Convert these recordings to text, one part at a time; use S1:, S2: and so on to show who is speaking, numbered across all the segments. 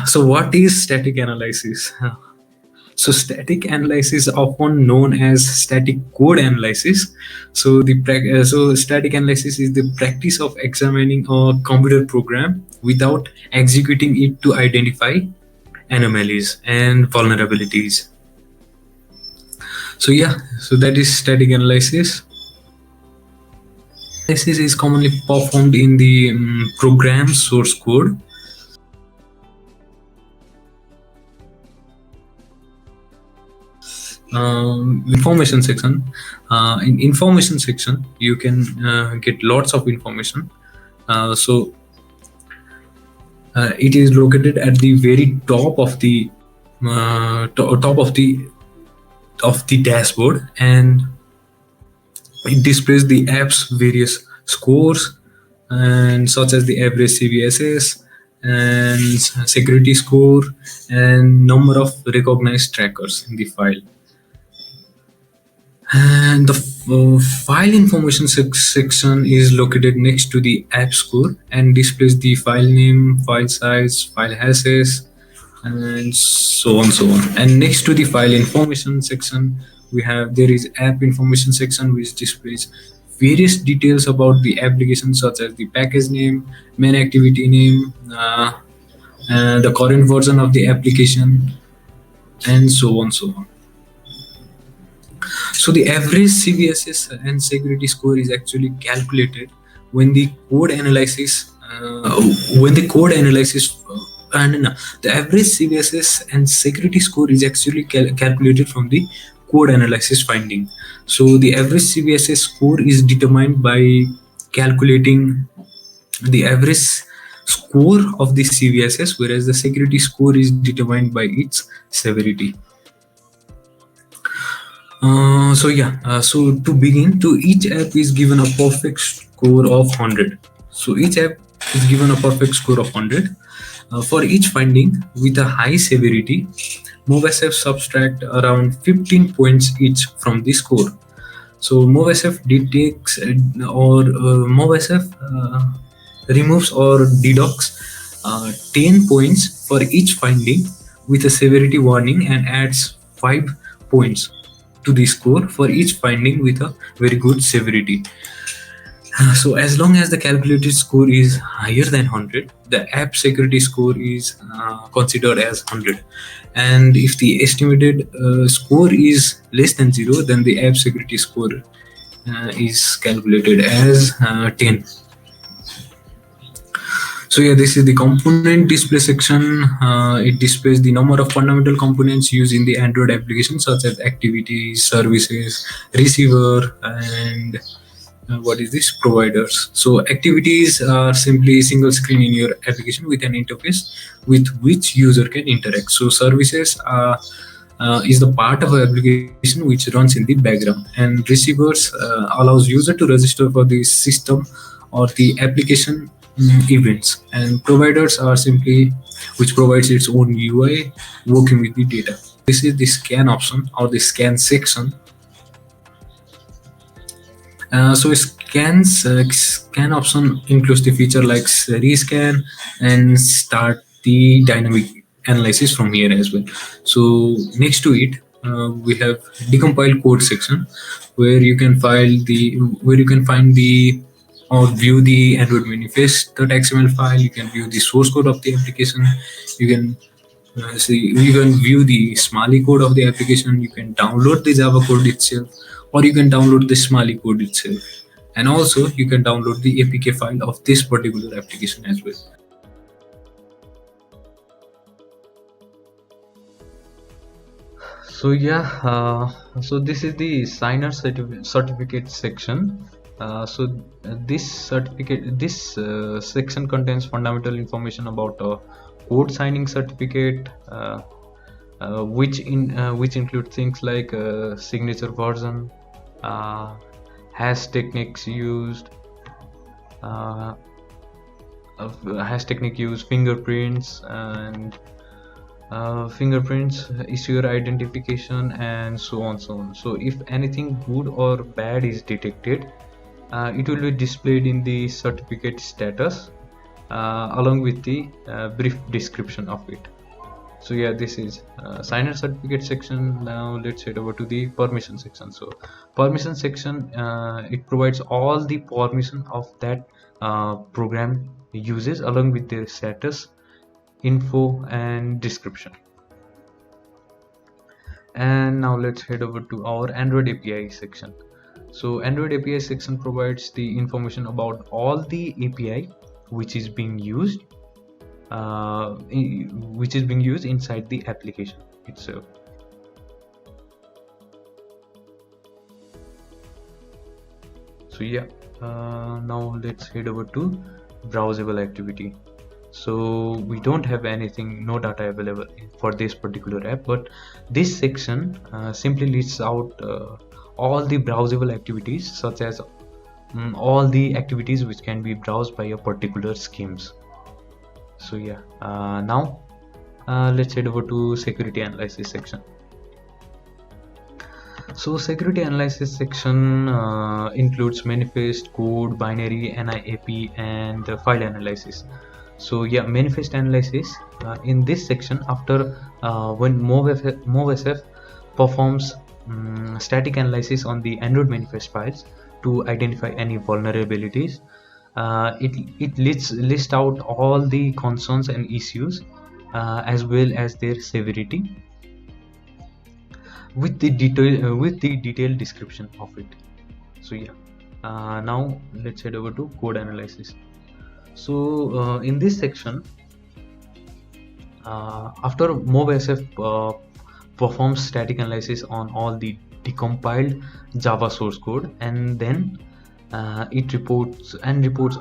S1: So what is static analysis? So static analysis, often known as static code analysis. So static analysis is the practice of examining a computer program without executing it to identify anomalies and vulnerabilities. So yeah, so that is static analysis. Analysis is commonly performed in the program source code. Information section. In information section, you can get lots of information. It is located at the very top of the top of the dashboard, and it displays the app's various scores, and such as the average CVSS and security score and number of recognized trackers in the file. And the file information section is located next to the app score and displays the file name, file size, file hashes, and so on, so on. And next to the file information section, there is app information section, which displays various details about the application, such as the package name, main activity name, the current version of the application, and so on, so on. So the average CVSS and security score is actually calculated when the code analysis no, the average CVSS and security score is actually calculated from the code analysis finding. So the average CVSS score is determined by calculating the average score of the CVSS, whereas the security score is determined by its severity. So to begin, each app is given a perfect score of 100. So each app is given a perfect score of 100. For each finding with a high severity, MoveSF subtract around 15 points each from the score. So MoveSF detects removes or deducts 10 points for each finding with a severity warning, and adds 5 points to the score for each finding with a very good severity. So as long as the calculated score is higher than 100, the app security score is considered as 100. And if the estimated score is less than 0, then the app security score is calculated as 10. So yeah, this is the component display section. It displays the number of fundamental components used in the Android application, such as activities, services, receiver, and providers. So activities are simply a single screen in your application with an interface with which user can interact. So services is the part of an application which runs in the background, and receivers allows user to register for the system or the application events, and providers are simply which provides its own UI working with the data. This is the scan option or the scan section. Scan option includes the feature like rescan and start the dynamic analysis from here as well. So next to it, we have decompile code section, where you can find the or view the Android manifest.xml file. You can view the source code of the application. You can view the Smalley code of the application. You can download the Java code itself, or you can download the Smalley code itself, and also you can download the APK file of this particular application as well.
S2: So yeah, so this is the signer certificate section. This section contains fundamental information about code signing certificate, which include things like signature version, hash techniques used, fingerprints, and issuer identification, and so on. So if anything good or bad is detected, it will be displayed in the certificate status, along with the brief description of it. So yeah, this is signer certificate section. Now let's head over to the permission section. So permission section, it provides all the permission of that program uses along with their status, info and description. And now let's head over to our Android API section. So Android API section provides the information about all the API which is being used inside the application itself. So yeah, now let's head over to browsable activity. So we don't have anything, no data available for this particular app, but this section simply lists out all the browsable activities, such as all the activities which can be browsed by a particular schemes. So yeah, now let's head over to security analysis section. So security analysis section includes manifest, code, binary, NIAP, and file analysis. So yeah, manifest analysis in this section, after when MoveSF performs static analysis on the Android manifest files to identify any vulnerabilities, it lists out all the concerns and issues as well as their severity with the detailed description of it. So yeah, now let's head over to code analysis. So in this section, after MoveSF performs static analysis on all the decompiled Java source code, and then it reports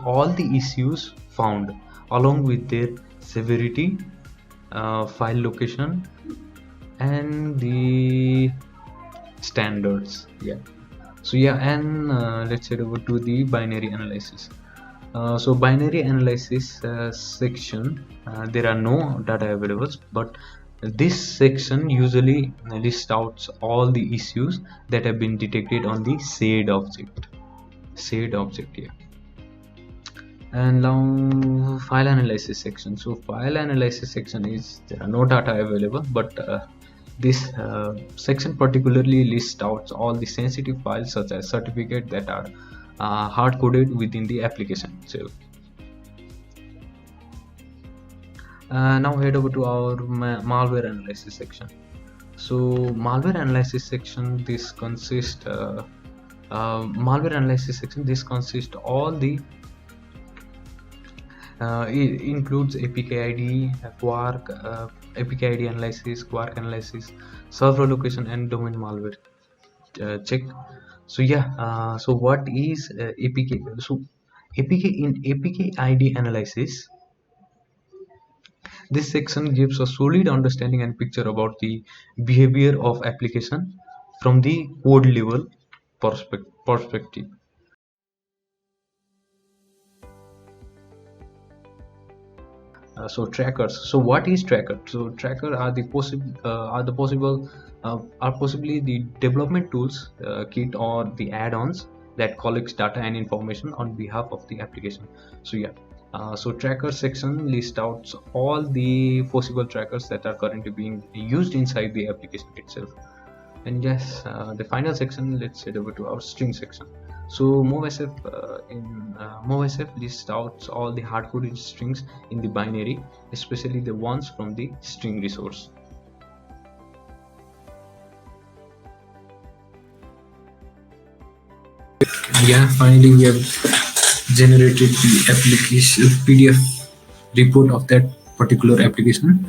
S2: all the issues found along with their severity, file location, and the standards. Yeah. So yeah, and let's head over to the binary analysis. So binary analysis section, there are no data available, but this section usually lists out all the issues that have been detected on the shared object. Yeah. And now file analysis section. So file analysis section is, there are no data available, but this section particularly lists out all the sensitive files such as certificate that are hard-coded within the application itself. Now head over to our malware analysis section. So malware analysis section, this consists all the it includes APK ID, Quark, APK ID analysis, Quark analysis, server location, and domain malware check. So yeah, so what is APK? So APK ID analysis, this section gives a solid understanding and picture about the behavior of application from the code level perspective. So trackers. So what is tracker? So tracker are possibly the development tools, kit, or the add-ons that collects data and information on behalf of the application. So yeah, so tracker section lists out all the possible trackers that are currently being used inside the application itself. And yes, the final section, let's head over to our string section. So MoveSF lists out all the hard-coded strings in the binary, especially the ones from the string resource.
S1: Yeah, finally we have generated the application PDF report of that particular application.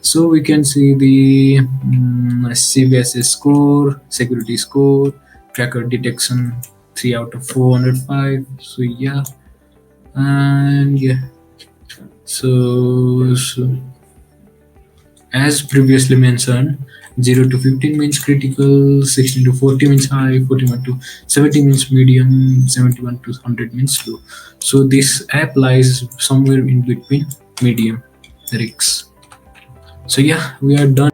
S1: So we can see the CVSS score, security score, tracker detection 3 out of 405. So yeah, and yeah, so as previously mentioned, 0 to 15 means critical, 16 to 40 means high, 41 to 70 means medium, 71 to 100 means low. So this app lies somewhere in between medium risks. So yeah, we are done.